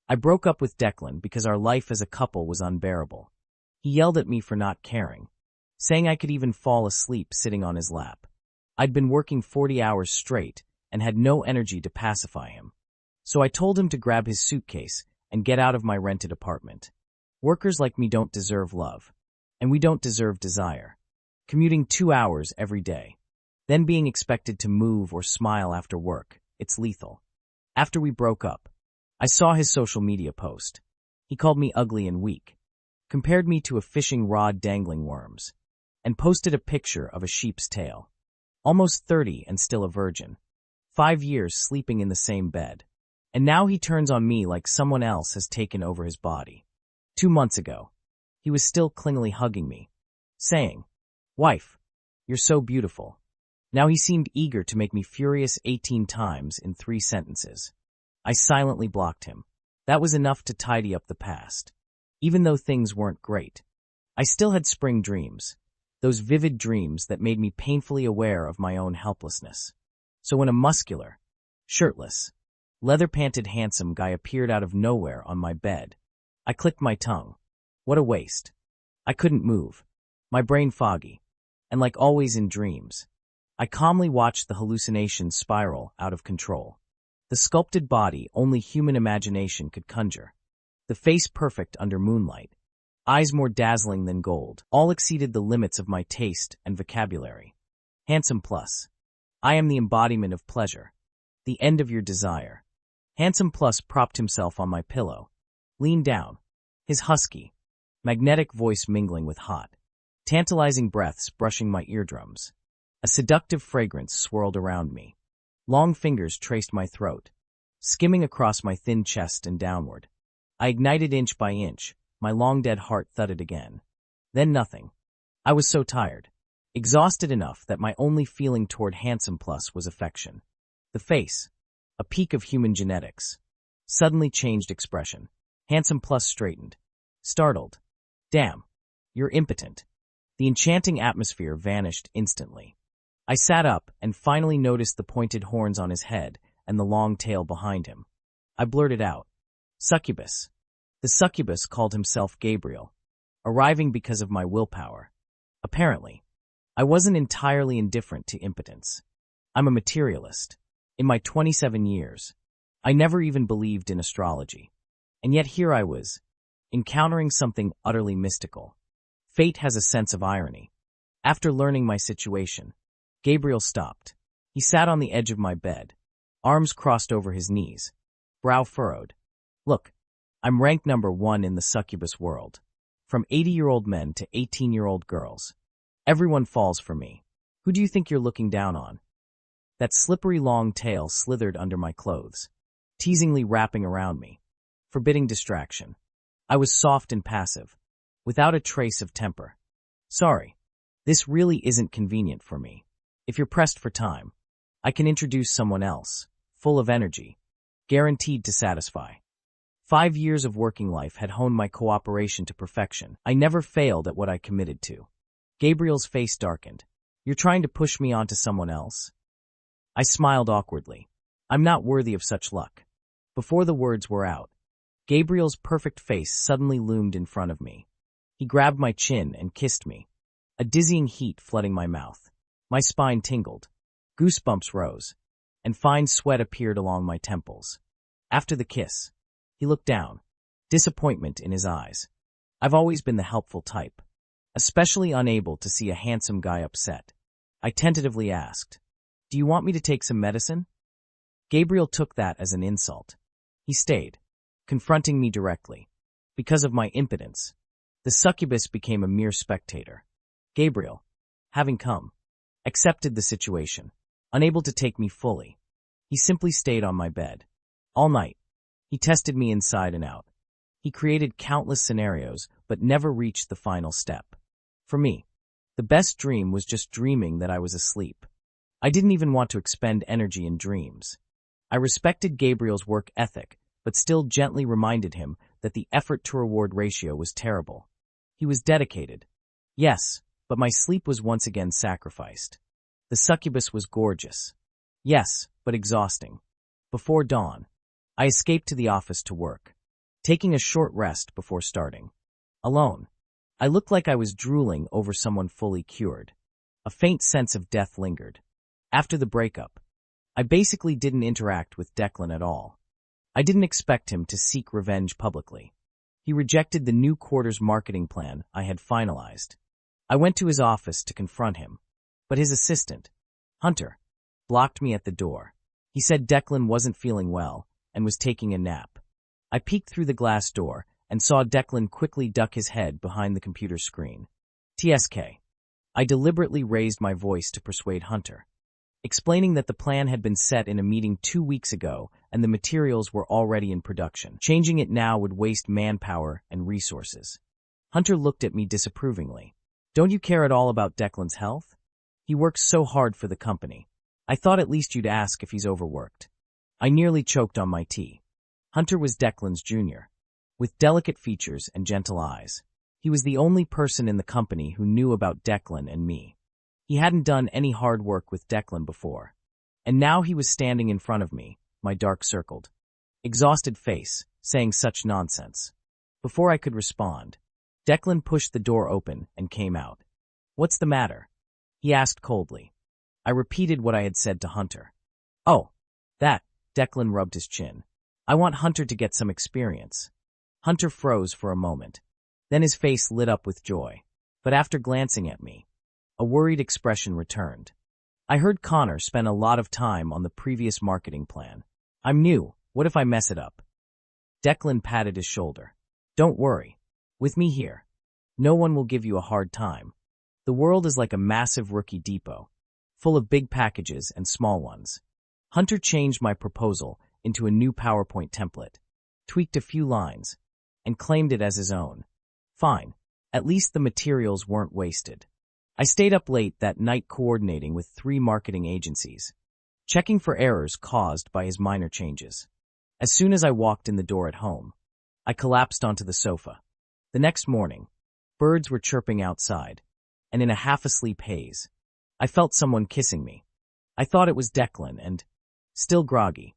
I broke up with Declan because our life as a couple was unbearable. He yelled at me for not caring, saying I could even fall asleep sitting on his lap. I'd been working 40 hours straight and had no energy to pacify him. So I told him to grab his suitcase and get out of my rented apartment. Workers like me don't deserve love, and we don't deserve desire. Commuting 2 hours every day, then being expected to move or smile after work, it's lethal. After we broke up, I saw his social media post. He called me ugly and weak, compared me to a fishing rod dangling worms, and posted a picture of a sheep's tail. Almost 30 and still a virgin. 5 years sleeping in the same bed. And now he turns on me like someone else has taken over his body. 2 months ago, he was still clingily hugging me, saying, "Wife, you're so beautiful." Now he seemed eager to make me furious 18 times in 3 sentences. I silently blocked him. That was enough to tidy up the past. Even though things weren't great, I still had spring dreams, those vivid dreams that made me painfully aware of my own helplessness. So when a muscular, shirtless, leather-panted handsome guy appeared out of nowhere on my bed, I clicked my tongue. What a waste. I couldn't move, my brain foggy, and like always in dreams, I calmly watched the hallucinations spiral out of control. The sculpted body only human imagination could conjure. The face perfect under moonlight, eyes more dazzling than gold, all exceeded the limits of my taste and vocabulary. Handsome plus. I am the embodiment of pleasure, the end of your desire. Handsome plus propped himself on my pillow, leaned down, his husky, magnetic voice mingling with hot, tantalizing breaths brushing my eardrums. A seductive fragrance swirled around me. Long fingers traced my throat, skimming across my thin chest and downward. I ignited inch by inch, my long-dead heart thudded again. Then nothing. I was so tired, exhausted enough that my only feeling toward Handsome Plus was affection. The face, a peak of human genetics, suddenly changed expression. Handsome Plus straightened, startled. "Damn, you're impotent." The enchanting atmosphere vanished instantly. I sat up and finally noticed the pointed horns on his head and the long tail behind him. I blurted out, "Succubus." The succubus called himself Gabriel, arriving because of my willpower. Apparently, I wasn't entirely indifferent to impotence. I'm a materialist. In my 27 years, I never even believed in astrology. And yet here I was, encountering something utterly mystical. Fate has a sense of irony. After learning my situation, Gabriel stopped. He sat on the edge of my bed, arms crossed over his knees, brow furrowed. "Look, I'm ranked number 1 in the succubus world. From 80-year-old men to 18-year-old girls. Everyone falls for me. Who do you think you're looking down on?" That slippery long tail slithered under my clothes, teasingly wrapping around me, forbidding distraction. I was soft and passive, without a trace of temper. "Sorry, this really isn't convenient for me. If you're pressed for time, I can introduce someone else, full of energy, guaranteed to satisfy." 5 years of working life had honed my cooperation to perfection. I never failed at what I committed to. Gabriel's face darkened. "You're trying to push me onto someone else?" I smiled awkwardly. "I'm not worthy of such luck." Before the words were out, Gabriel's perfect face suddenly loomed in front of me. He grabbed my chin and kissed me, a dizzying heat flooding my mouth. My spine tingled, goosebumps rose, and fine sweat appeared along my temples. After the kiss, he looked down, disappointment in his eyes. I've always been the helpful type, especially unable to see a handsome guy upset. I tentatively asked, "Do you want me to take some medicine?" Gabriel took that as an insult. He stayed, confronting me directly. Because of my impotence, the succubus became a mere spectator. Gabriel, having come, accepted the situation, unable to take me fully. He simply stayed on my bed. All night, he tested me inside and out. He created countless scenarios, but never reached the final step. For me, the best dream was just dreaming that I was asleep. I didn't even want to expend energy in dreams. I respected Gabriel's work ethic, but still gently reminded him that the effort-to-reward ratio was terrible. He was dedicated. Yes, but my sleep was once again sacrificed. The succubus was gorgeous. Yes, but exhausting. Before dawn, I escaped to the office to work. taking a short rest before starting. Alone. I looked like I was drooling over someone fully cured. A faint sense of death lingered. After the breakup, I basically didn't interact with Declan at all. I didn't expect him to seek revenge publicly. He rejected the new quarter's marketing plan I had finalized. I went to his office to confront him, but his assistant, Hunter, blocked me at the door. He said Declan wasn't feeling well and was taking a nap. I peeked through the glass door and saw Declan quickly duck his head behind the computer screen. TSK. I deliberately raised my voice to persuade Hunter, explaining that the plan had been set in a meeting 2 weeks ago and the materials were already in production. Changing it now would waste manpower and resources. Hunter looked at me disapprovingly. Don't you care at all about Declan's health? He works so hard for the company. I thought at least you'd ask if he's overworked. I nearly choked on my tea. Hunter was Declan's junior, with delicate features and gentle eyes. He was the only person in the company who knew about Declan and me. He hadn't done any hard work with Declan before. And now he was standing in front of me, my dark circled, exhausted face, saying such nonsense. Before I could respond, Declan pushed the door open and came out. What's the matter? He asked coldly. I repeated what I had said to Hunter. Oh, that, Declan rubbed his chin. I want Hunter to get some experience. Hunter froze for a moment. Then his face lit up with joy. But after glancing at me, a worried expression returned. I heard Connor spent a lot of time on the previous marketing plan. I'm new. What if I mess it up? Declan patted his shoulder. Don't worry. With me here, no one will give you a hard time. The world is like a massive rookie depot, full of big packages and small ones. Hunter changed my proposal into a new PowerPoint template, tweaked a few lines, and claimed it as his own. Fine. At least the materials weren't wasted. I stayed up late that night coordinating with 3 marketing agencies, checking for errors caused by his minor changes. As soon as I walked in the door at home, I collapsed onto the sofa. The next morning, birds were chirping outside, and in a half-asleep haze, I felt someone kissing me. I thought it was Declan and, still groggy,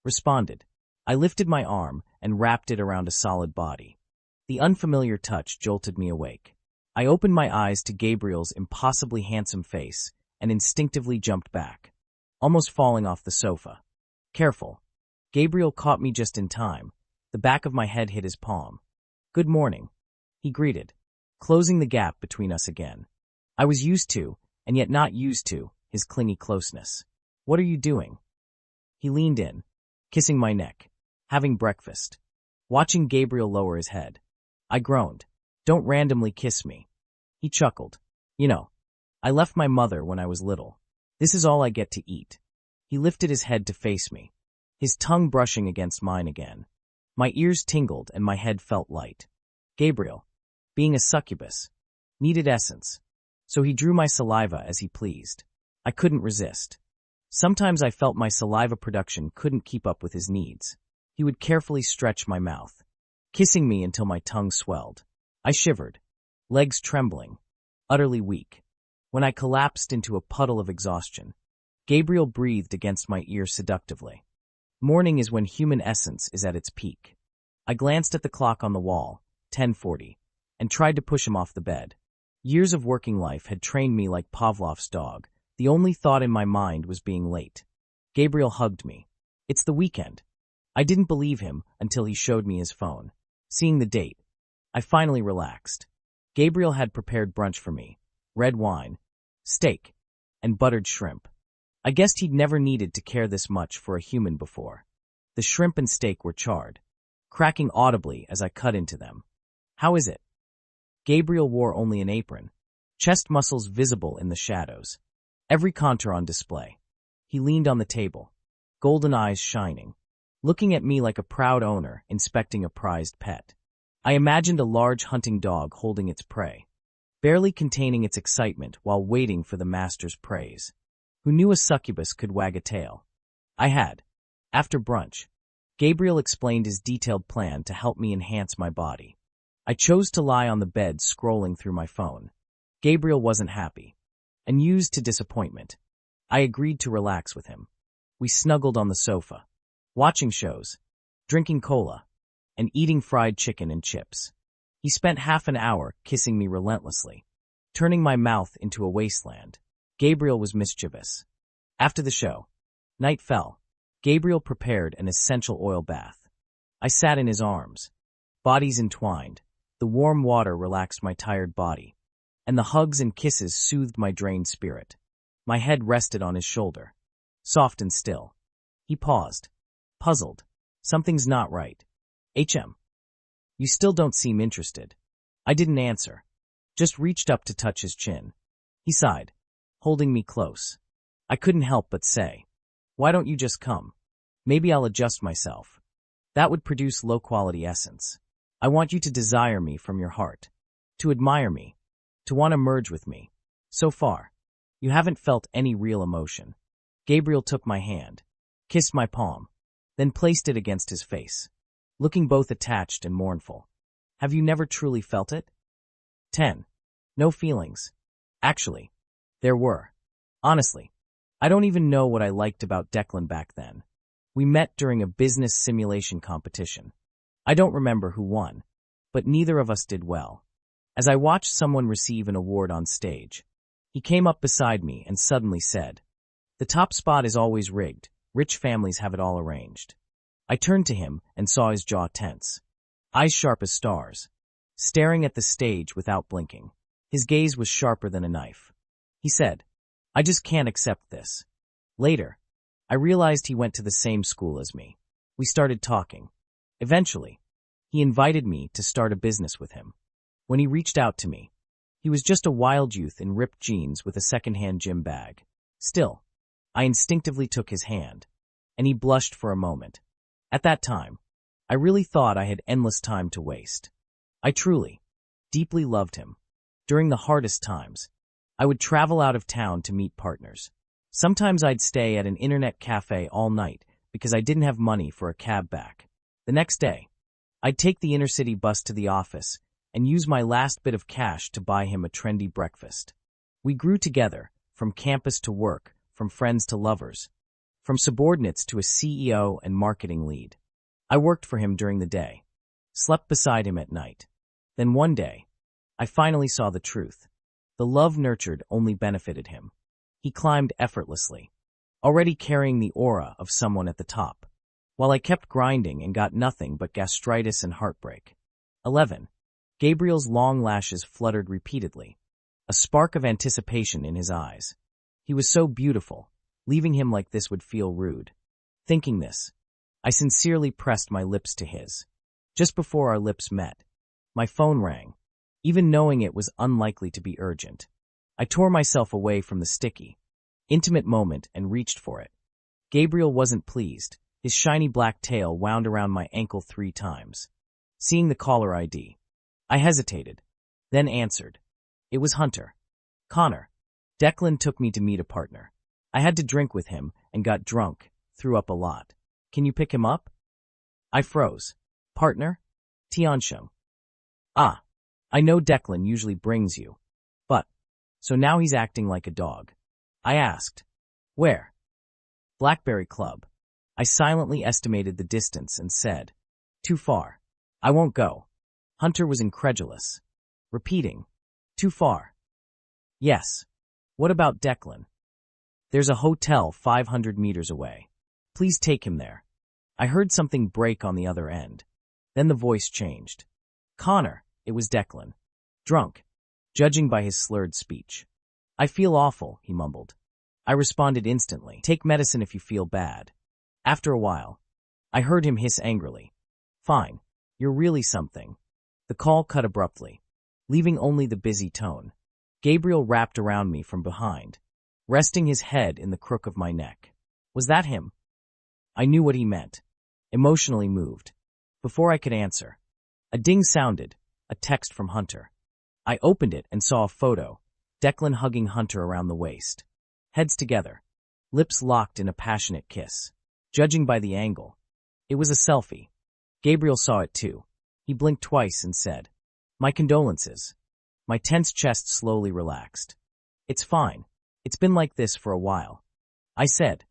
responded. I lifted my arm and wrapped it around a solid body. The unfamiliar touch jolted me awake. I opened my eyes to Gabriel's impossibly handsome face and instinctively jumped back, almost falling off the sofa. Careful. Gabriel caught me just in time. The back of my head hit his palm. Good morning, he greeted, closing the gap between us again. I was used to, and yet not used to, his clingy closeness. What are you doing? He leaned in, kissing my neck. Having breakfast. Watching Gabriel lower his head. I groaned. Don't randomly kiss me. He chuckled. You know, I left my mother when I was little. This is all I get to eat. He lifted his head to face me, his tongue brushing against mine again. My ears tingled and my head felt light. Gabriel, being a succubus, needed essence, so he drew my saliva as he pleased. I couldn't resist. Sometimes I felt my saliva production couldn't keep up with his needs. He would carefully stretch my mouth, kissing me until my tongue swelled. I shivered, legs trembling, utterly weak. When I collapsed into a puddle of exhaustion, Gabriel breathed against my ear seductively. Morning is when human essence is at its peak. I glanced at the clock on the wall, 10:40, and tried to push him off the bed. Years of working life had trained me like Pavlov's dog. The only thought in my mind was being late. Gabriel hugged me. It's the weekend. I didn't believe him until he showed me his phone. Seeing the date, I finally relaxed. Gabriel had prepared brunch for me. Red wine, steak, and buttered shrimp. I guessed he'd never needed to care this much for a human before. The shrimp and steak were charred, cracking audibly as I cut into them. How is it? Gabriel wore only an apron, chest muscles visible in the shadows, every contour on display. He leaned on the table, golden eyes shining, looking at me like a proud owner inspecting a prized pet. I imagined a large hunting dog holding its prey, barely containing its excitement while waiting for the master's praise. Who knew a succubus could wag a tail? I had. After brunch, Gabriel explained his detailed plan to help me enhance my body. I chose to lie on the bed scrolling through my phone. Gabriel wasn't happy, and used to disappointment. I agreed to relax with him. We snuggled on the sofa, watching shows, drinking cola, and eating fried chicken and chips. He spent half an hour kissing me relentlessly, turning my mouth into a wasteland. Gabriel was mischievous. After the show, night fell. Gabriel prepared an essential oil bath. I sat in his arms, bodies entwined. The warm water relaxed my tired body, and the hugs and kisses soothed my drained spirit. My head rested on his shoulder, soft and still. He paused, puzzled. Something's not right. You still don't seem interested. I didn't answer, just reached up to touch his chin. He sighed, holding me close. I couldn't help but say, why don't you just come? Maybe I'll adjust myself. That would produce low-quality essence. I want you to desire me from your heart, to admire me, to want to merge with me. So far, you haven't felt any real emotion. Gabriel took my hand, kissed my palm, then placed it against his face, looking both attached and mournful. Have you never truly felt it? 10. No feelings. Actually, there were. Honestly, I don't even know what I liked about Declan back then. We met during a business simulation competition. I don't remember who won, but neither of us did well. As I watched someone receive an award on stage, he came up beside me and suddenly said, "The top spot is always rigged. Rich families have it all arranged." I turned to him and saw his jaw tense, eyes sharp as stars, staring at the stage without blinking. His gaze was sharper than a knife. He said, "I just can't accept this." Later, I realized he went to the same school as me. We started talking. Eventually, he invited me to start a business with him. When he reached out to me, he was just a wild youth in ripped jeans with a secondhand gym bag. Still, I instinctively took his hand, and he blushed for a moment. At that time, I really thought I had endless time to waste. I truly, deeply loved him. During the hardest times, I would travel out of town to meet partners. Sometimes I'd stay at an internet cafe all night because I didn't have money for a cab back. The next day, I'd take the inner-city bus to the office and use my last bit of cash to buy him a trendy breakfast. We grew together, from campus to work, from friends to lovers, from subordinates to a CEO and marketing lead. I worked for him during the day, slept beside him at night. Then one day, I finally saw the truth. The love nurtured only benefited him. He climbed effortlessly, already carrying the aura of someone at the top, while I kept grinding and got nothing but gastritis and heartbreak. 11. Gabriel's long lashes fluttered repeatedly, a spark of anticipation in his eyes. He was so beautiful, leaving him like this would feel rude. Thinking this, I sincerely pressed my lips to his. Just before our lips met, my phone rang, even knowing it was unlikely to be urgent. I tore myself away from the sticky, intimate moment and reached for it. Gabriel wasn't pleased. His shiny black tail wound around my ankle 3 times. Seeing the caller ID, I hesitated, then answered. It was Hunter. Connor. Declan took me to meet a partner. I had to drink with him and got drunk, threw up a lot. Can you pick him up? I froze. Partner? Tiansheng. Ah, I know Declan usually brings you. But, so now he's acting like a dog. I asked. Where? Blackberry Club. I silently estimated the distance and said, too far. I won't go. Hunter was incredulous, repeating, too far. Yes. What about Declan? There's a hotel 500 meters away. Please take him there. I heard something break on the other end. Then the voice changed. Connor, it was Declan. Drunk, judging by his slurred speech. I feel awful, he mumbled. I responded instantly. Take medicine if you feel bad. After a while, I heard him hiss angrily. Fine, you're really something. The call cut abruptly, leaving only the busy tone. Gabriel wrapped around me from behind, resting his head in the crook of my neck. Was that him? I knew what he meant, emotionally moved. Before I could answer, a ding sounded, a text from Hunter. I opened it and saw a photo, Declan hugging Hunter around the waist. Heads together, lips locked in a passionate kiss. Judging by the angle, it was a selfie. Gabriel saw it too. He blinked twice and said, My condolences. My tense chest slowly relaxed. It's fine. It's been like this for a while. I said.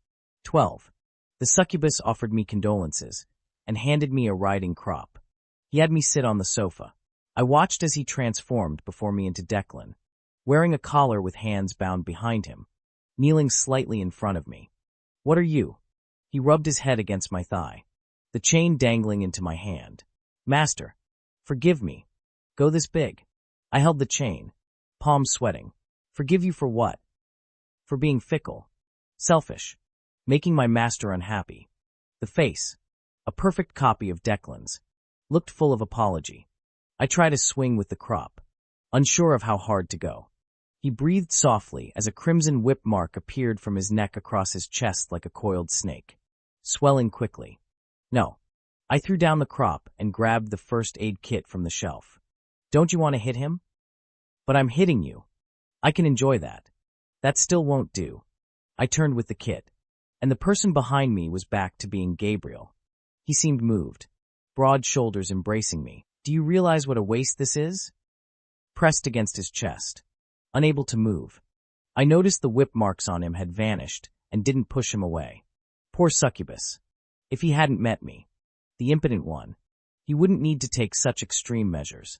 12. The succubus offered me condolences and handed me a riding crop. He had me sit on the sofa. I watched as he transformed before me into Declan, wearing a collar with hands bound behind him, kneeling slightly in front of me. "What are you?" He rubbed his head against my thigh, the chain dangling into my hand. "Master, forgive me. Go this big." I held the chain, palms sweating. "Forgive you for what?" "For being fickle, selfish, making my master unhappy." The face, a perfect copy of Declan's, looked full of apology. I tried a swing with the crop, unsure of how hard to go. He breathed softly as a crimson whip mark appeared from his neck across his chest like a coiled snake, swelling quickly. "No." I threw down the crop and grabbed the first aid kit from the shelf. "Don't you want to hit him?" "But I'm hitting you. I can enjoy that." "That still won't do." I turned with the kit, and the person behind me was back to being Gabriel. He seemed moved, broad shoulders embracing me. "Do you realize what a waste this is?" Pressed against his chest, unable to move. I noticed the whip marks on him had vanished and didn't push him away. Poor succubus. If he hadn't met me, the impotent one, he wouldn't need to take such extreme measures.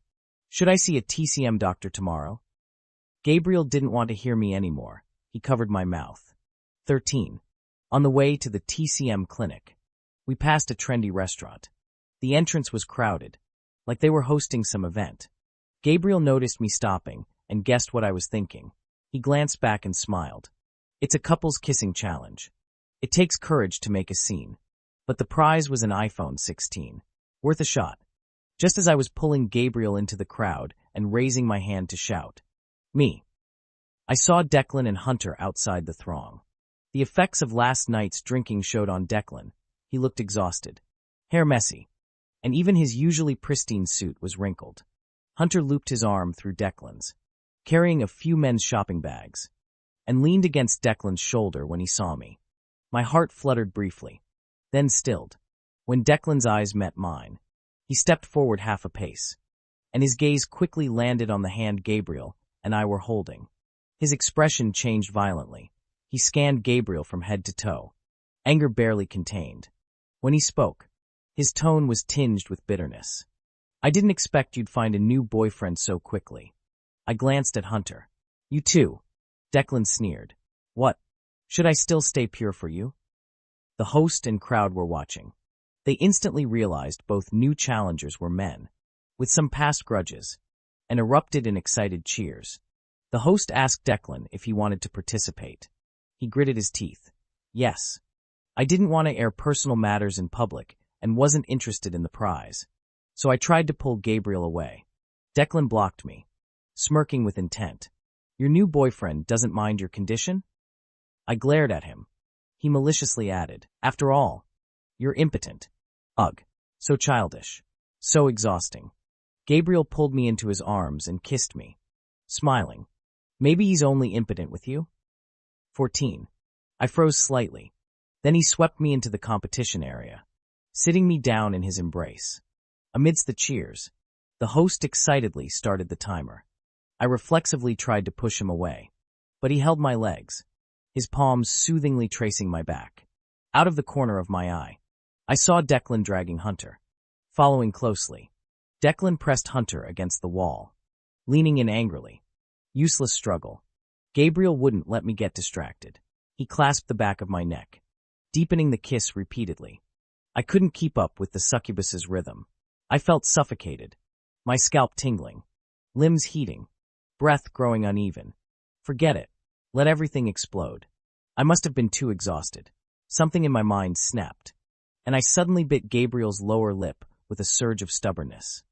"Should I see a TCM doctor tomorrow?" Gabriel didn't want to hear me anymore. He covered my mouth. 13. On the way to the TCM clinic, we passed a trendy restaurant. The entrance was crowded, like they were hosting some event. Gabriel noticed me stopping and guessed what I was thinking. He glanced back and smiled. "It's a couples kissing challenge. It takes courage to make a scene." But the prize was an iPhone 16. Worth a shot. Just as I was pulling Gabriel into the crowd and raising my hand to shout, "Me!" I saw Declan and Hunter outside the throng. The effects of last night's drinking showed on Declan. He looked exhausted, hair messy, and even his usually pristine suit was wrinkled. Hunter looped his arm through Declan's, carrying a few men's shopping bags, and leaned against Declan's shoulder when he saw me. My heart fluttered briefly, then stilled. When Declan's eyes met mine, he stepped forward half a pace, and his gaze quickly landed on the hand Gabriel and I were holding. His expression changed violently. He scanned Gabriel from head to toe, anger barely contained. When he spoke, his tone was tinged with bitterness. "I didn't expect you'd find a new boyfriend so quickly." I glanced at Hunter. "You too," Declan sneered. "What? Should I still stay pure for you?" The host and crowd were watching. They instantly realized both new challengers were men, with some past grudges, and erupted in excited cheers. The host asked Declan if he wanted to participate. He gritted his teeth. "Yes." I didn't want to air personal matters in public and wasn't interested in the prize, so I tried to pull Gabriel away. Declan blocked me, smirking with intent. "Your new boyfriend doesn't mind your condition?" I glared at him. He maliciously added, "After all, you're impotent." Ugh, so childish, so exhausting. Gabriel pulled me into his arms and kissed me, smiling. "Maybe he's only impotent with you?" 14. I froze slightly. Then he swept me into the competition area, sitting me down in his embrace. Amidst the cheers, the host excitedly started the timer. I reflexively tried to push him away, but he held my legs, his palms soothingly tracing my back. Out of the corner of my eye, I saw Declan dragging Hunter. Following closely, Declan pressed Hunter against the wall, leaning in angrily. Useless struggle. Gabriel wouldn't let me get distracted. He clasped the back of my neck, deepening the kiss repeatedly. I couldn't keep up with the succubus's rhythm. I felt suffocated, my scalp tingling, limbs heating, breath growing uneven. Forget it. Let everything explode. I must have been too exhausted. Something in my mind snapped, and I suddenly bit Gabriel's lower lip with a surge of stubbornness.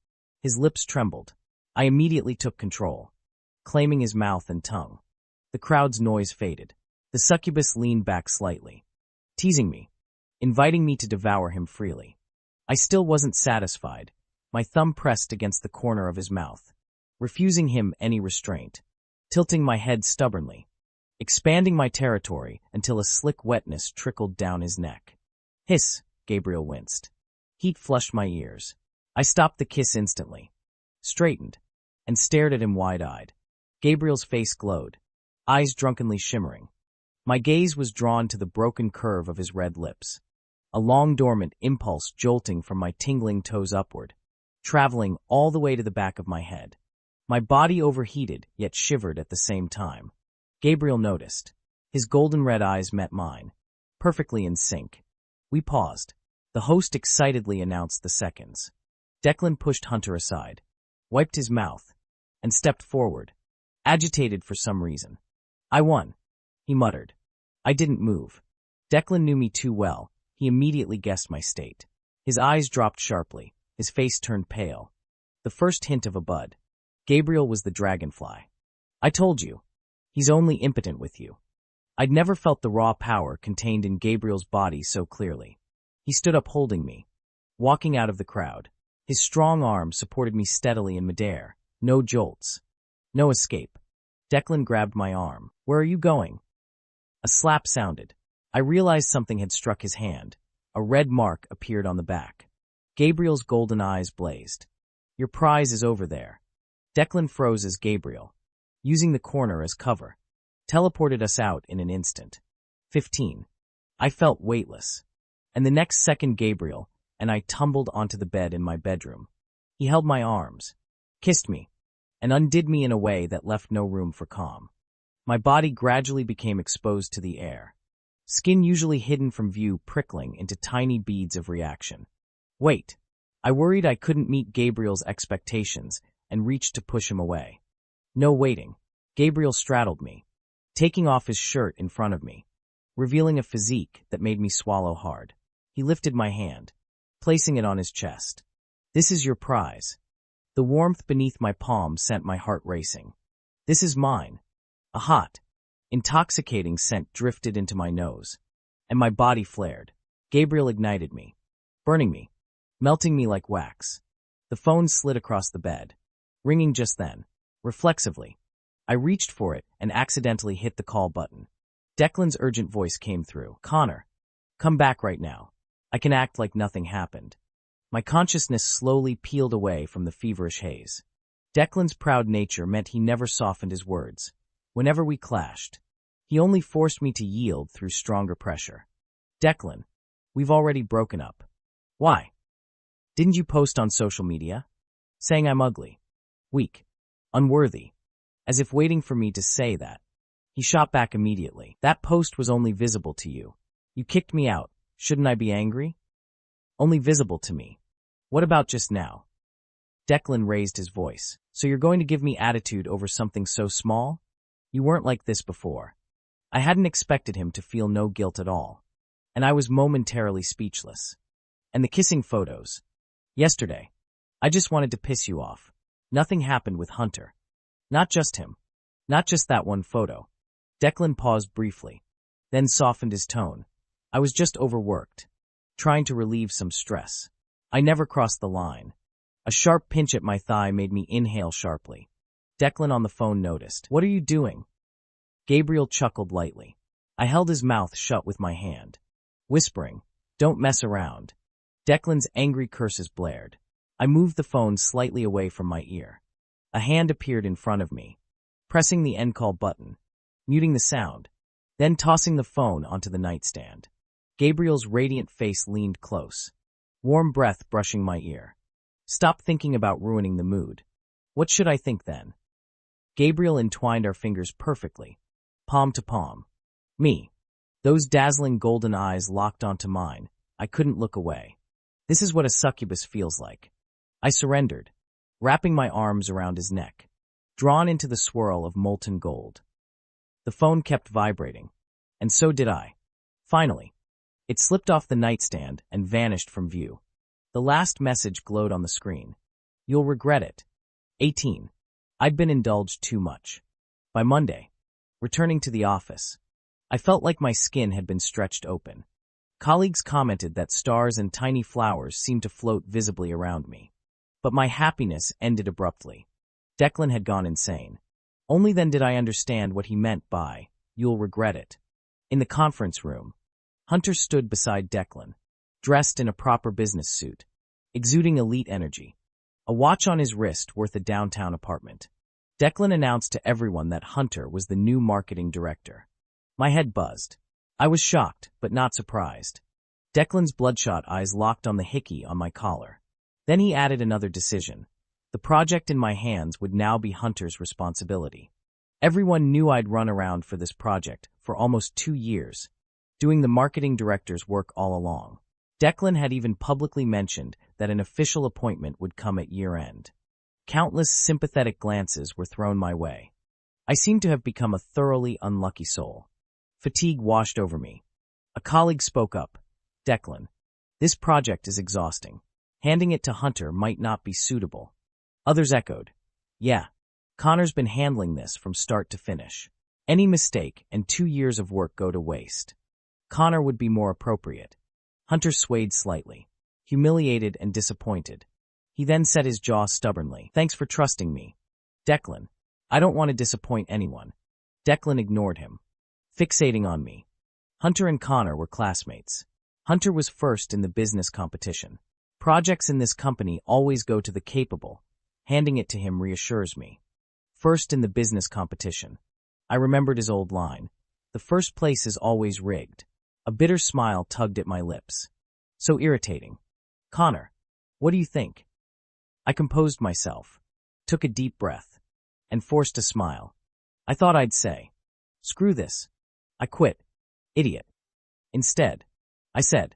His lips trembled. I immediately took control, claiming his mouth and tongue. The crowd's noise faded. The succubus leaned back slightly, teasing me, inviting me to devour him freely. I still wasn't satisfied. My thumb pressed against the corner of his mouth, refusing him any restraint, tilting my head stubbornly, expanding my territory until a slick wetness trickled down his neck. "Hiss," Gabriel winced. Heat flushed my ears. I stopped the kiss instantly, straightened, and stared at him wide-eyed. Gabriel's face glowed, eyes drunkenly shimmering. My gaze was drawn to the broken curve of his red lips, a long dormant impulse jolting from my tingling toes upward. traveling all the way to the back of my head. My body overheated, yet shivered at the same time. Gabriel noticed. His golden red eyes met mine, perfectly in sync. We paused. The host excitedly announced the seconds. Declan pushed Hunter aside, wiped his mouth, and stepped forward, agitated for some reason. "I won," he muttered. I didn't move. Declan knew me too well. He immediately guessed my state. His eyes dropped sharply. His face turned pale. The first hint of a bud. Gabriel was the dragonfly. "I told you. He's only impotent with you." I'd never felt the raw power contained in Gabriel's body so clearly. He stood up holding me, walking out of the crowd. His strong arm supported me steadily in midair. No jolts. No escape. Declan grabbed my arm. "Where are you going?" A slap sounded. I realized something had struck his hand. A red mark appeared on the back. Gabriel's golden eyes blazed. "Your prize is over there." Declan froze as Gabriel, using the corner as cover, teleported us out in an instant. 15. I felt weightless. And the next second Gabriel and I tumbled onto the bed in my bedroom. He held my arms, kissed me, and undid me in a way that left no room for calm. My body gradually became exposed to the air, skin usually hidden from view prickling into tiny beads of reaction. Wait. I worried I couldn't meet Gabriel's expectations and reached to push him away. No waiting. Gabriel straddled me, taking off his shirt in front of me, revealing a physique that made me swallow hard. He lifted my hand, placing it on his chest. "This is your prize." The warmth beneath my palm sent my heart racing. "This is mine." A hot, intoxicating scent drifted into my nose, and my body flared. Gabriel ignited me, burning me, melting me like wax. The phone slid across the bed, ringing just then. Reflexively, I reached for it and accidentally hit the call button. Declan's urgent voice came through. "Connor, come back right now. I can act like nothing happened." My consciousness slowly peeled away from the feverish haze. Declan's proud nature meant he never softened his words. Whenever we clashed, he only forced me to yield through stronger pressure. "Declan, we've already broken up." "Why? Didn't you post on social media? Saying I'm ugly, weak, unworthy," as if waiting for me to say that. He shot back immediately. "That post was only visible to you. You kicked me out. Shouldn't I be angry?" "Only visible to me. What about just now?" Declan raised his voice. "So you're going to give me attitude over something so small? You weren't like this before." I hadn't expected him to feel no guilt at all, and I was momentarily speechless. "And the kissing photos. Yesterday. I just wanted to piss you off. Nothing happened with Hunter. Not just him. Not just that one photo." Declan paused briefly, then softened his tone. "I was just overworked, trying to relieve some stress. I never crossed the line." A sharp pinch at my thigh made me inhale sharply. Declan on the phone noticed. "What are you doing?" Gabriel chuckled lightly. I held his mouth shut with my hand, whispering, "Don't mess around." Declan's angry curses blared. I moved the phone slightly away from my ear. A hand appeared in front of me, pressing the end call button, muting the sound, then tossing the phone onto the nightstand. Gabriel's radiant face leaned close, warm breath brushing my ear. "Stop thinking about ruining the mood. What should I think then?" Gabriel entwined our fingers perfectly, palm to palm. Me. Those dazzling golden eyes locked onto mine. I couldn't look away. This is what a succubus feels like. I surrendered, wrapping my arms around his neck, drawn into the swirl of molten gold. The phone kept vibrating, and so did I. Finally, it slipped off the nightstand and vanished from view. The last message glowed on the screen. "You'll regret it. 18. I'd been indulged too much. By Monday, returning to the office, I felt like my skin had been stretched open. Colleagues commented that stars and tiny flowers seemed to float visibly around me. But my happiness ended abruptly. Declan had gone insane. Only then did I understand what he meant by, "You'll regret it." In the conference room, Hunter stood beside Declan, dressed in a proper business suit, exuding elite energy, a watch on his wrist worth a downtown apartment. Declan announced to everyone that Hunter was the new marketing director. My head buzzed. I was shocked, but not surprised. Declan's bloodshot eyes locked on the hickey on my collar. Then he added another decision. The project in my hands would now be Hunter's responsibility. Everyone knew I'd run around for this project for almost 2 years, doing the marketing director's work all along. Declan had even publicly mentioned that an official appointment would come at year-end. Countless sympathetic glances were thrown my way. I seemed to have become a thoroughly unlucky soul. Fatigue washed over me. A colleague spoke up. "Declan, this project is exhausting. Handing it to Hunter might not be suitable." Others echoed, "Yeah, Connor's been handling this from start to finish. Any mistake and 2 years of work go to waste. Connor would be more appropriate." Hunter swayed slightly, humiliated and disappointed. He then set his jaw stubbornly. "Thanks for trusting me, Declan. I don't want to disappoint anyone." Declan ignored him, fixating on me. Hunter and Connor were classmates. Hunter was first in the business competition. Projects in this company always go to the capable. Handing it to him reassures me. First in the business competition. I remembered his old line. The first place is always rigged. A bitter smile tugged at my lips. So irritating. "Connor, what do you think?" I composed myself, took a deep breath, and forced a smile. I thought I'd say, "Screw this. I quit. Idiot." Instead, I said,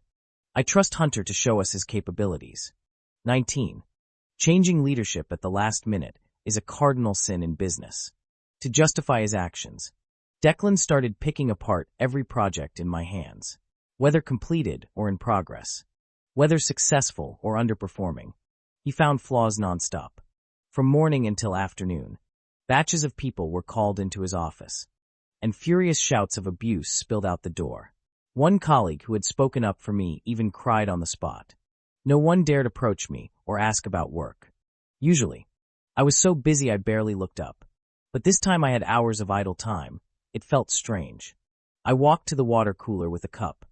"I trust Hunter to show us his capabilities." 19. Changing leadership at the last minute is a cardinal sin in business. To justify his actions, Declan started picking apart every project in my hands, whether completed or in progress, whether successful or underperforming. He found flaws nonstop. From morning until afternoon, batches of people were called into his office, and furious shouts of abuse spilled out the door. One colleague who had spoken up for me even cried on the spot. No one dared approach me or ask about work. Usually, I was so busy I barely looked up, but this time I had hours of idle time. It felt strange. I walked to the water cooler with a cup,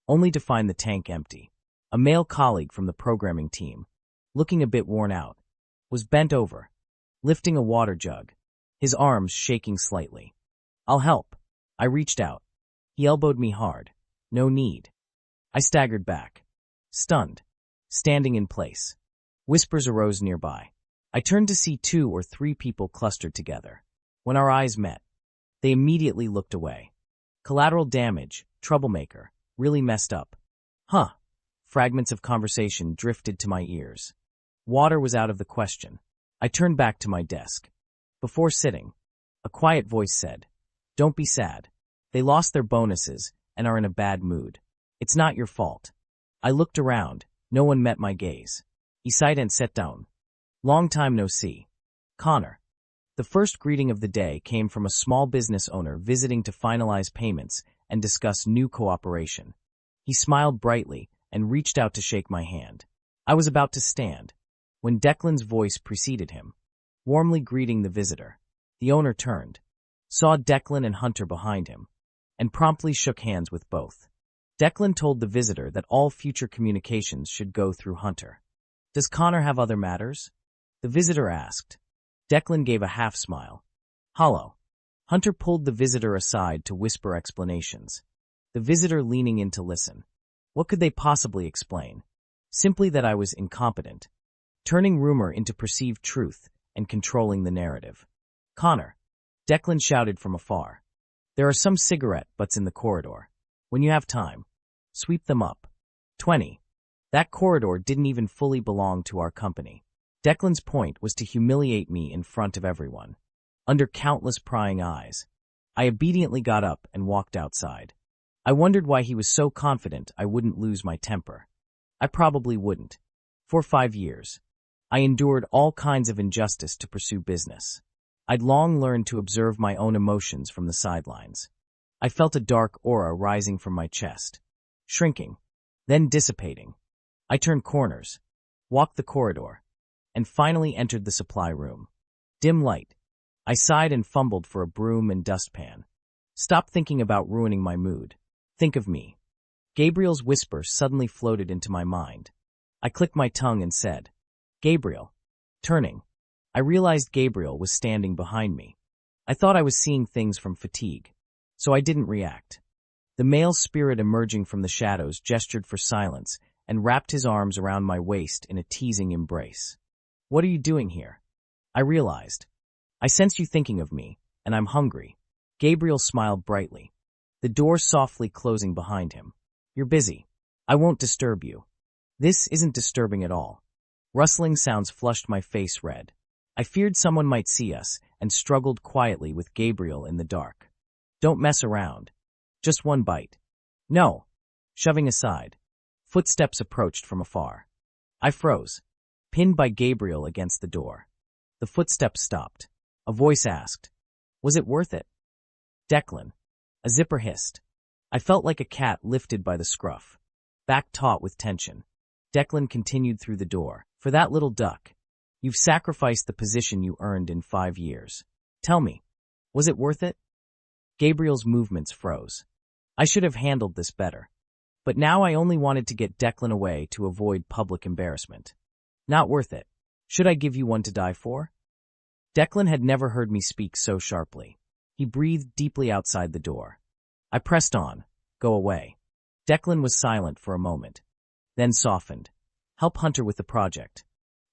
only to find the tank empty. A male colleague from the programming team, looking a bit worn out, was bent over, lifting a water jug, his arms shaking slightly. "I'll help." I reached out. He elbowed me hard. "No need." I staggered back, stunned, standing in place. Whispers arose nearby. I turned to see 2 or 3 people clustered together. When our eyes met, they immediately looked away. Collateral damage, troublemaker, really messed up. Huh. Fragments of conversation drifted to my ears. Water was out of the question. I turned back to my desk. Before sitting, a quiet voice said, "Don't be sad. They lost their bonuses and are in a bad mood. It's not your fault." I looked around. No one met my gaze. He sighed and sat down. "Long time no see. Connor." The first greeting of the day came from a small business owner visiting to finalize payments and discuss new cooperation. He smiled brightly and reached out to shake my hand. I was about to stand, when Declan's voice preceded him, warmly greeting the visitor. The owner turned, saw Declan and Hunter behind him, and promptly shook hands with both. Declan told the visitor that all future communications should go through Hunter. "Does Connor have other matters?" the visitor asked. Declan gave a half-smile. "Hollow." Hunter pulled the visitor aside to whisper explanations, the visitor leaning in to listen. What could they possibly explain? Simply that I was incompetent, turning rumor into perceived truth and controlling the narrative. "Connor," Declan shouted from afar. "There are some cigarette butts in the corridor. When you have time, sweep them up." 20. That corridor didn't even fully belong to our company. Declan's point was to humiliate me in front of everyone. Under countless prying eyes, I obediently got up and walked outside. I wondered why he was so confident I wouldn't lose my temper. I probably wouldn't. For 5 years, I endured all kinds of injustice to pursue business. I'd long learned to observe my own emotions from the sidelines. I felt a dark aura rising from my chest, shrinking, then dissipating. I turned corners, walked the corridor, and finally entered the supply room. Dim light. I sighed and fumbled for a broom and dustpan. Stop thinking about ruining my mood. Think of me. Gabriel's whisper suddenly floated into my mind. I clicked my tongue and said, "Gabriel." Turning, I realized Gabriel was standing behind me. I thought I was seeing things from fatigue, so I didn't react. The male spirit emerging from the shadows gestured for silence and wrapped his arms around my waist in a teasing embrace. "What are you doing here?" I realized. "I sense you thinking of me, and I'm hungry." Gabriel smiled brightly, the door softly closing behind him. "You're busy. I won't disturb you." "This isn't disturbing at all." Rustling sounds flushed my face red. I feared someone might see us and struggled quietly with Gabriel in the dark. "Don't mess around. Just one bite." "No." Shoving aside. Footsteps approached from afar. I froze, pinned by Gabriel against the door. The footsteps stopped. A voice asked, "Was it worth it?" "Declan." A zipper hissed. I felt like a cat lifted by the scruff, back taut with tension. Declan continued through the door. "For that little duck, you've sacrificed the position you earned in 5 years. Tell me, was it worth it?" Gabriel's movements froze. I should have handled this better. But now I only wanted to get Declan away to avoid public embarrassment. "Not worth it. Should I give you one to die for?" Declan had never heard me speak so sharply. He breathed deeply outside the door. I pressed on. "Go away." Declan was silent for a moment, then softened. "Help Hunter with the project,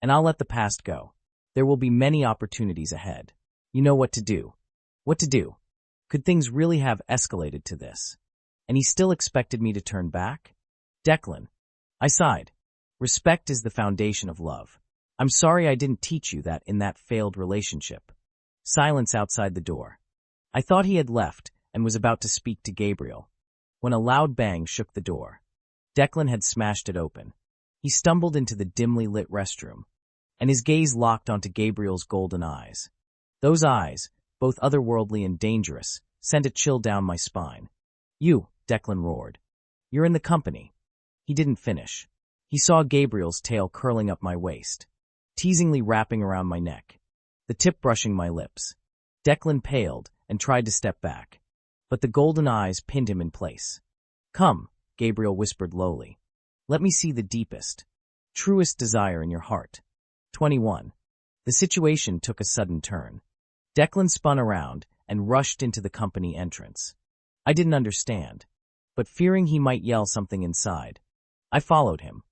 and I'll let the past go. There will be many opportunities ahead. You know what to do." What to do? Could things really have escalated to this? And he still expected me to turn back? "Declan." I sighed. "Respect is the foundation of love. I'm sorry I didn't teach you that in that failed relationship." Silence outside the door. I thought he had left and was about to speak to Gabriel, when a loud bang shook the door. Declan had smashed it open. He stumbled into the dimly lit restroom, and his gaze locked onto Gabriel's golden eyes. Those eyes, both otherworldly and dangerous, sent a chill down my spine. "You," Declan roared. "You're in the company." He didn't finish. He saw Gabriel's tail curling up my waist, teasingly wrapping around my neck, the tip brushing my lips. Declan paled and tried to step back, but the golden eyes pinned him in place. "Come," Gabriel whispered lowly. "Let me see the deepest, truest desire in your heart." 21. The situation took a sudden turn. Declan spun around and rushed into the company entrance. I didn't understand, but fearing he might yell something inside, I followed him.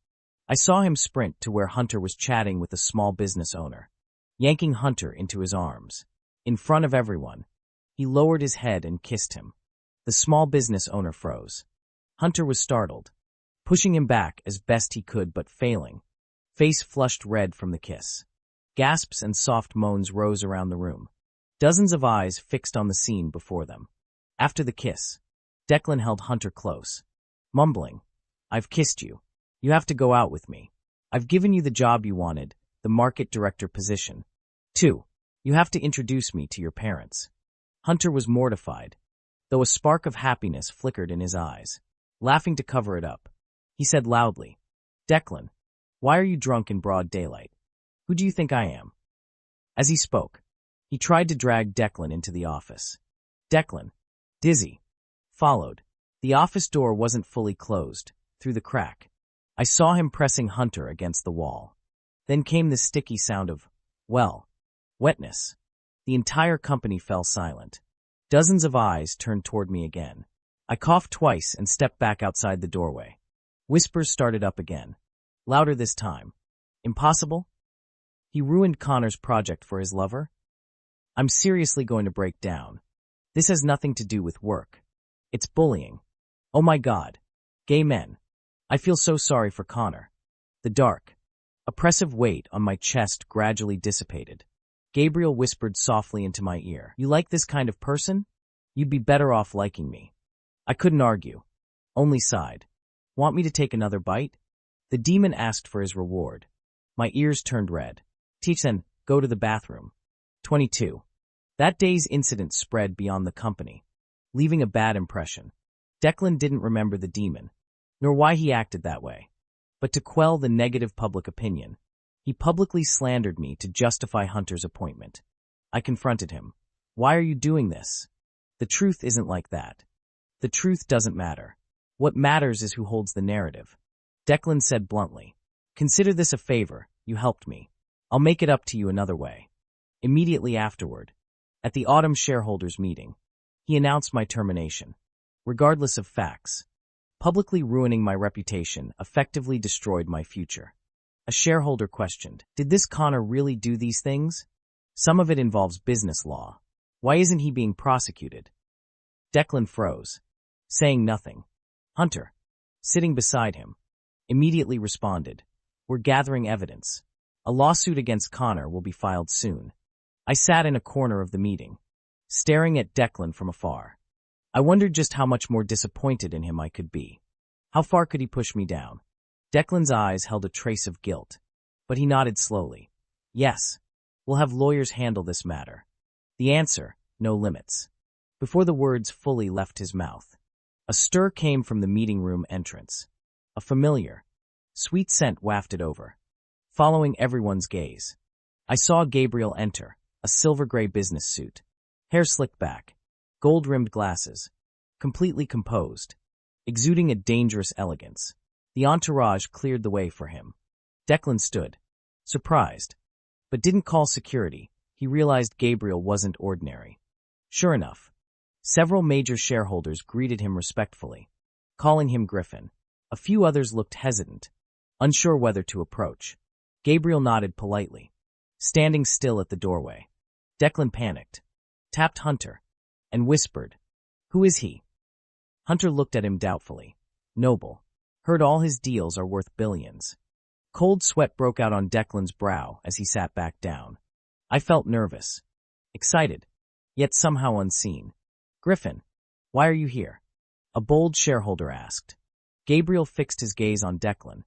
I saw him sprint to where Hunter was chatting with a small business owner, yanking Hunter into his arms. In front of everyone, he lowered his head and kissed him. The small business owner froze. Hunter was startled, pushing him back as best he could but failing. Face flushed red from the kiss. Gasps and soft moans rose around the room. Dozens of eyes fixed on the scene before them. After the kiss, Declan held Hunter close, mumbling, "I've kissed you. You have to go out with me. I've given you the job you wanted, the market director position. 2. You have to introduce me to your parents." Hunter was mortified, though a spark of happiness flickered in his eyes. Laughing to cover it up, he said loudly, "Declan, why are you drunk in broad daylight? Who do you think I am?" As he spoke, he tried to drag Declan into the office. Declan, dizzy, followed. The office door wasn't fully closed. Through the crack, I saw him pressing Hunter against the wall. Then came the sticky sound of, wetness. The entire company fell silent. Dozens of eyes turned toward me again. I coughed twice and stepped back outside the doorway. Whispers started up again, louder this time. "Impossible? He ruined Connor's project for his lover?" I'm seriously going to break down. This has nothing to do with work. It's bullying. Oh my God. Gay men. I feel so sorry for Connor. The dark, oppressive weight on my chest gradually dissipated. Gabriel whispered softly into my ear, "You like this kind of person? You'd be better off liking me." I couldn't argue, only sighed. "Want me to take another bite?" The demon asked for his reward. My ears turned red. "Teach them, go to the bathroom." 22. That day's incident spread beyond the company, leaving a bad impression. Declan didn't remember the demon, nor why he acted that way. But to quell the negative public opinion, he publicly slandered me to justify Hunter's appointment. I confronted him. "Why are you doing this? The truth isn't like that. The truth doesn't matter. What matters is who holds the narrative." Declan said bluntly, "Consider this a favor. You helped me. I'll make it up to you another way." Immediately afterward, at the autumn shareholders meeting, he announced my termination, regardless of facts. Publicly ruining my reputation effectively destroyed my future. A shareholder questioned, "Did this Connor really do these things? Some of it involves business law. Why isn't he being prosecuted?" Declan froze, saying nothing. Hunter, sitting beside him, immediately responded, "We're gathering evidence. A lawsuit against Connor will be filed soon." I sat in a corner of the meeting, staring at Declan from afar. I wondered just how much more disappointed in him I could be. How far could he push me down? Declan's eyes held a trace of guilt, but he nodded slowly. "Yes, we'll have lawyers handle this matter." The answer, no limits. Before the words fully left his mouth, a stir came from the meeting room entrance. A familiar, sweet scent wafted over, following everyone's gaze. I saw Gabriel enter, a silver-gray business suit, hair slicked back, gold-rimmed glasses, completely composed, exuding a dangerous elegance. The entourage cleared the way for him. Declan stood, surprised, but didn't call security. He realized Gabriel wasn't ordinary. Sure enough, several major shareholders greeted him respectfully, calling him Griffin. A few others looked hesitant, unsure whether to approach. Gabriel nodded politely, standing still at the doorway. Declan panicked, tapped Hunter, and whispered, "Who is he?" Hunter looked at him doubtfully. "Noble. Heard all his deals are worth billions." Cold sweat broke out on Declan's brow as he sat back down. I felt nervous, excited, yet somehow unseen. "Griffin, why are you here?" a bold shareholder asked. Gabriel fixed his gaze on Declan,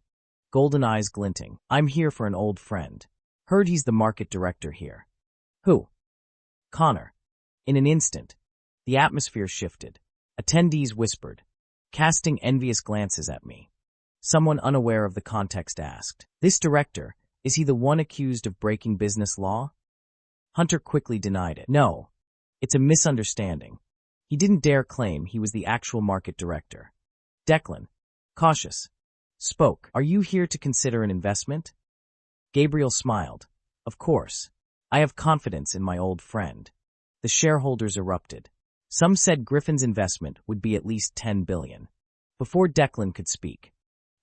golden eyes glinting. "I'm here for an old friend. Heard he's the market director here." "Who?" "Connor." In an instant, the atmosphere shifted. Attendees whispered, casting envious glances at me. Someone unaware of the context asked, "This director, is he the one accused of breaking business law?" Hunter quickly denied it. "No, it's a misunderstanding. He didn't dare claim he was the actual market director." Declan, cautious, spoke, "Are you here to consider an investment?" Gabriel smiled. "Of course. I have confidence in my old friend." The shareholders erupted. Some said Griffin's investment would be at least $10 billion. Before Declan could speak,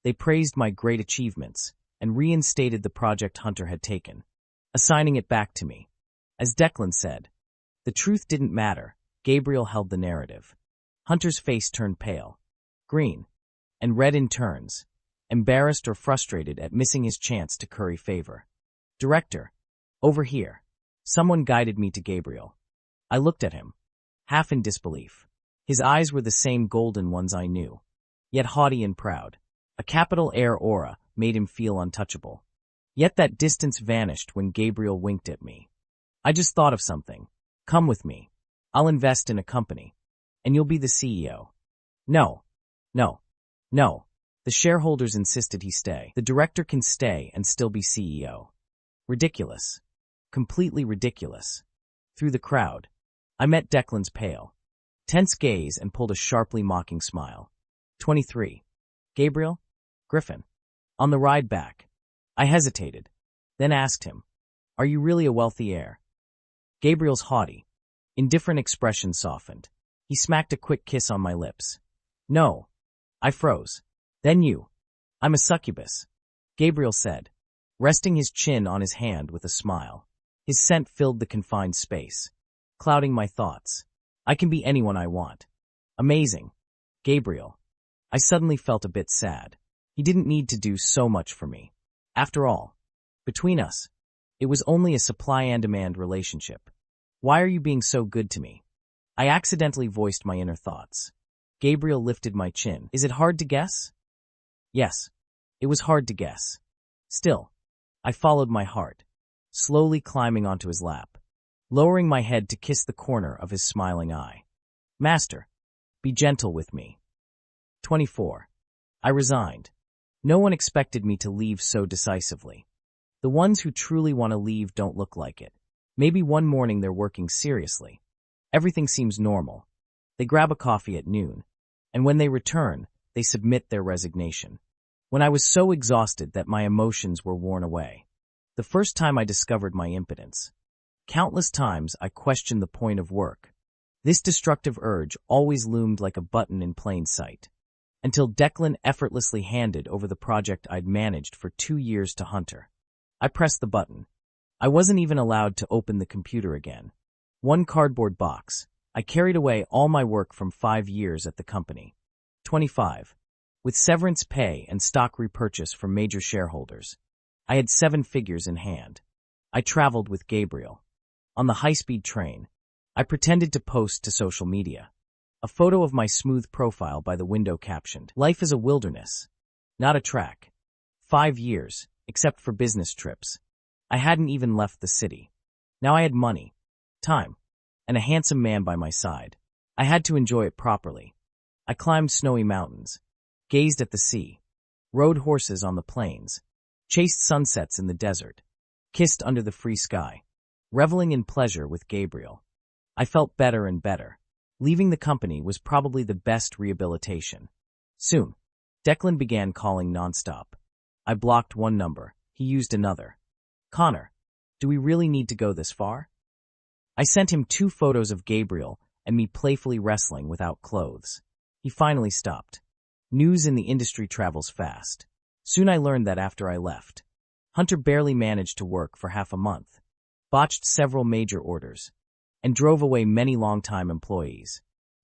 they praised my great achievements and reinstated the project Hunter had taken, assigning it back to me. As Declan said, the truth didn't matter. Gabriel held the narrative. Hunter's face turned pale, green, and red in turns, embarrassed or frustrated at missing his chance to curry favor. "Director, over here." Someone guided me to Gabriel. I looked at him, half in disbelief. His eyes were the same golden ones I knew, yet haughty and proud. A capital air aura made him feel untouchable. Yet that distance vanished when Gabriel winked at me. "I just thought of something. Come with me. I'll invest in a company, and you'll be the CEO." No. The shareholders insisted he stay. "The director can stay and still be CEO." Ridiculous. Completely ridiculous. Through the crowd, I met Declan's pale, tense gaze and pulled a sharply mocking smile. 23. "Gabriel? Griffin." On the ride back, I hesitated, then asked him, "Are you really a wealthy heir?" Gabriel's haughty, indifferent expression softened. He smacked a quick kiss on my lips. "No." I froze. "Then you." "I'm a succubus," Gabriel said, resting his chin on his hand with a smile. His scent filled the confined space, clouding my thoughts. "I can be anyone I want." "Amazing, Gabriel." I suddenly felt a bit sad. He didn't need to do so much for me. After all, between us, it was only a supply and demand relationship. "Why are you being so good to me?" I accidentally voiced my inner thoughts. Gabriel lifted my chin. "Is it hard to guess?" Yes, it was hard to guess. Still, I followed my heart, slowly climbing onto his lap, lowering my head to kiss the corner of his smiling eye. "Master, be gentle with me." 24. I resigned. No one expected me to leave so decisively. The ones who truly want to leave don't look like it. Maybe one morning they're working seriously. Everything seems normal. They grab a coffee at noon, and when they return, they submit their resignation. When I was so exhausted that my emotions were worn away. The first time I discovered my impotence. Countless times I questioned the point of work. This destructive urge always loomed like a button in plain sight. until Declan effortlessly handed over the project I'd managed for 2 years to Hunter. I pressed the button. I wasn't even allowed to open the computer again. One cardboard box. I carried away all my work from 5 years at the company. 25. With severance pay and stock repurchase from major shareholders. I had 7 figures in hand. I traveled with Gabriel. On the high-speed train, I pretended to post to social media. A photo of my smooth profile by the window captioned, "Life is a wilderness, not a track." 5 years, except for business trips. I hadn't even left the city. Now I had money, time, and a handsome man by my side. I had to enjoy it properly. I climbed snowy mountains, gazed at the sea, rode horses on the plains, chased sunsets in the desert, kissed under the free sky, reveling in pleasure with Gabriel. I felt better and better. Leaving the company was probably the best rehabilitation. Soon, Declan began calling nonstop. I blocked one number. He used another. "Connor, do we really need to go this far?" I sent him 2 photos of Gabriel and me playfully wrestling without clothes. He finally stopped. News in the industry travels fast. Soon I learned that after I left, Hunter barely managed to work for half a month, botched several major orders, and drove away many long-time employees.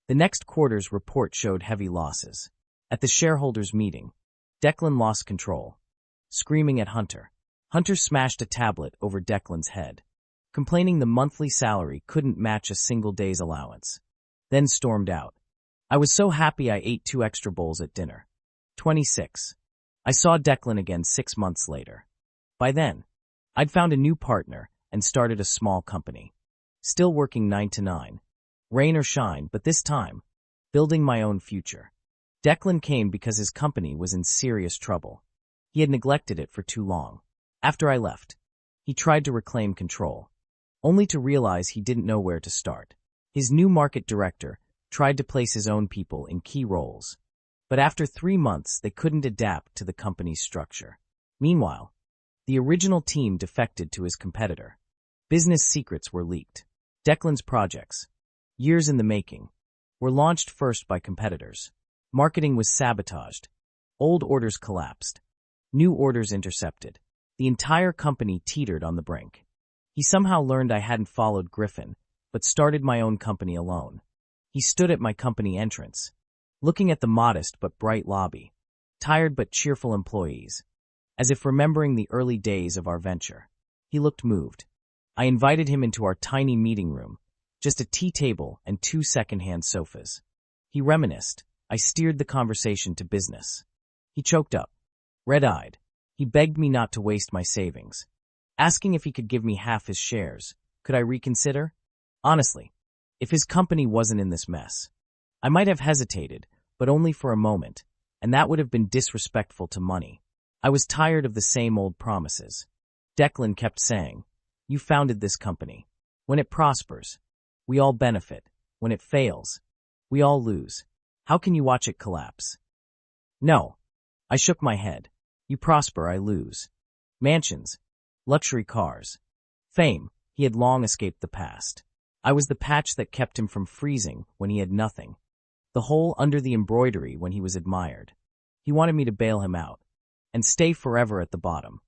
The next quarter's report showed heavy losses. At the shareholders' meeting, Declan lost control, screaming at Hunter. Hunter smashed a tablet over Declan's head, complaining the monthly salary couldn't match a single day's allowance, then stormed out. I was so happy I ate 2 extra bowls at dinner. 26. I saw Declan again 6 months later. By then, I'd found a new partner and started a small company. Still working 9 to 9. Rain or shine, but this time, building my own future. Declan came because his company was in serious trouble. He had neglected it for too long. After I left, he tried to reclaim control, only to realize he didn't know where to start. His new market director tried to place his own people in key roles, but after 3 months they couldn't adapt to the company's structure. Meanwhile, the original team defected to his competitor. Business secrets were leaked. Declan's projects, years in the making, were launched first by competitors. Marketing was sabotaged. Old orders collapsed. New orders intercepted. The entire company teetered on the brink. He somehow learned I hadn't followed Griffin, but started my own company alone. He stood at my company entrance, looking at the modest but bright lobby, tired but cheerful employees, as if remembering the early days of our venture. He looked moved. I invited him into our tiny meeting room, just a tea table and 2 second-hand sofas. He reminisced. I steered the conversation to business. He choked up, red-eyed. He begged me not to waste my savings, asking if he could give me half his shares. Could I reconsider? Honestly, if his company wasn't in this mess, I might have hesitated, but only for a moment, and that would have been disrespectful to money. I was tired of the same old promises. Declan kept saying, "You founded this company. When it prospers, we all benefit. When it fails, we all lose. How can you watch it collapse?" No. I shook my head. You prosper, I lose. Mansions, luxury cars, fame. He had long escaped the past. I was the patch that kept him from freezing when he had nothing, the hole under the embroidery when he was admired. He wanted me to bail him out and stay forever at the bottom.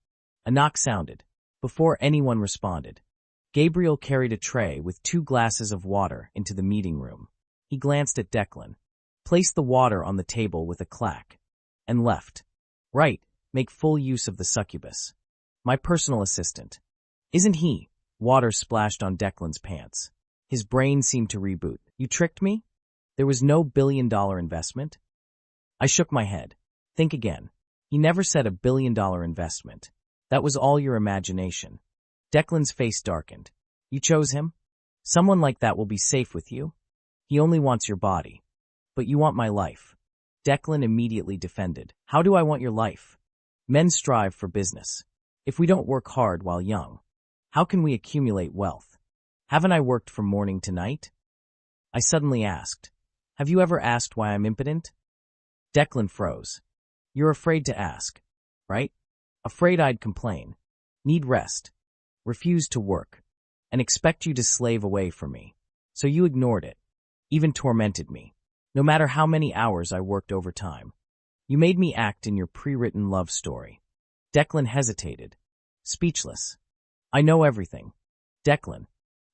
A knock sounded. Before anyone responded, Gabriel carried a tray with 2 glasses of water into the meeting room. He glanced at Declan, placed the water on the table with a clack, and left. Right, make full use of the succubus. My personal assistant. Isn't he? Water splashed on Declan's pants. His brain seemed to reboot. You tricked me? There was no billion-dollar investment? I shook my head. Think again. He never said a billion-dollar investment. That was all your imagination. Declan's face darkened. You chose him? Someone like that will be safe with you? He only wants your body. But you want my life. Declan immediately defended. How do I want your life? Men strive for business. If we don't work hard while young, how can we accumulate wealth? Haven't I worked from morning to night? I suddenly asked. Have you ever asked why I'm impotent? Declan froze. You're afraid to ask, right? Afraid I'd complain, need rest, refuse to work, and expect you to slave away from me. So you ignored it, even tormented me, no matter how many hours I worked overtime. You made me act in your pre-written love story. Declan hesitated, speechless. I know everything. Declan,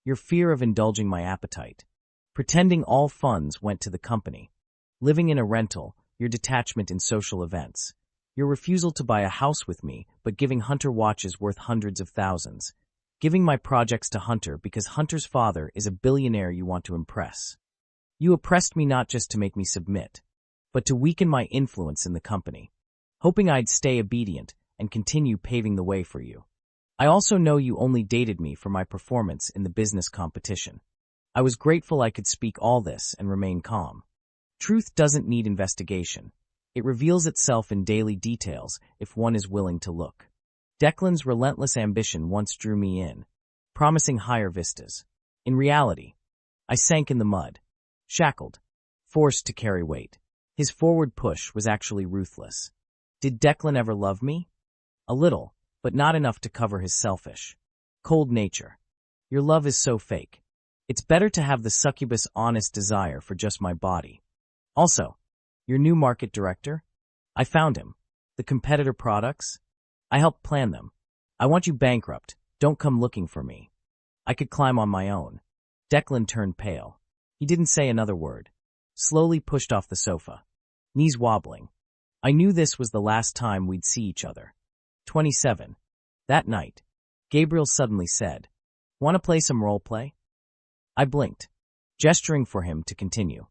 your fear of indulging my appetite. Pretending all funds went to the company. Living in a rental, your detachment in social events. Your refusal to buy a house with me, but giving Hunter watches worth hundreds of thousands. Giving my projects to Hunter because Hunter's father is a billionaire you want to impress. You oppressed me not just to make me submit, but to weaken my influence in the company, hoping I'd stay obedient and continue paving the way for you. I also know you only dated me for my performance in the business competition. I was grateful I could speak all this and remain calm. Truth doesn't need investigation. It reveals itself in daily details if one is willing to look. Declan's relentless ambition once drew me in, promising higher vistas. In reality, I sank in the mud, shackled, forced to carry weight. His forward push was actually ruthless. Did Declan ever love me? A little, but not enough to cover his selfish, cold nature. Your love is so fake. It's better to have the succubus' honest desire for just my body. Also, your new market director? I found him. The competitor products? I helped plan them. I want you bankrupt. Don't come looking for me. I could climb on my own. Declan turned pale. He didn't say another word. Slowly pushed off the sofa, knees wobbling. I knew this was the last time we'd see each other. 27. That night, Gabriel suddenly said, "Want to play some role play?" I blinked, gesturing for him to continue.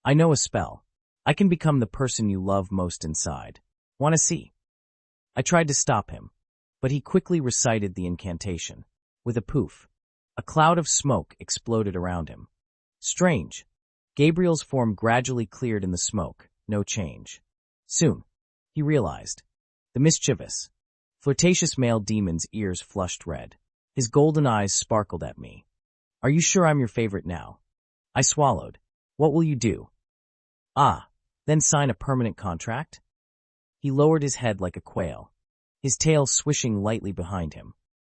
I know a spell. I can become the person you love most inside. Want to see? I tried to stop him, but he quickly recited the incantation. With a poof, a cloud of smoke exploded around him. Strange. Gabriel's form gradually cleared in the smoke, no change. Soon, he realized. The mischievous, flirtatious male demon's ears flushed red. His golden eyes sparkled at me. Are you sure I'm your favorite now? I swallowed. What will you do? Then sign a permanent contract? He lowered his head like a quail, his tail swishing lightly behind him.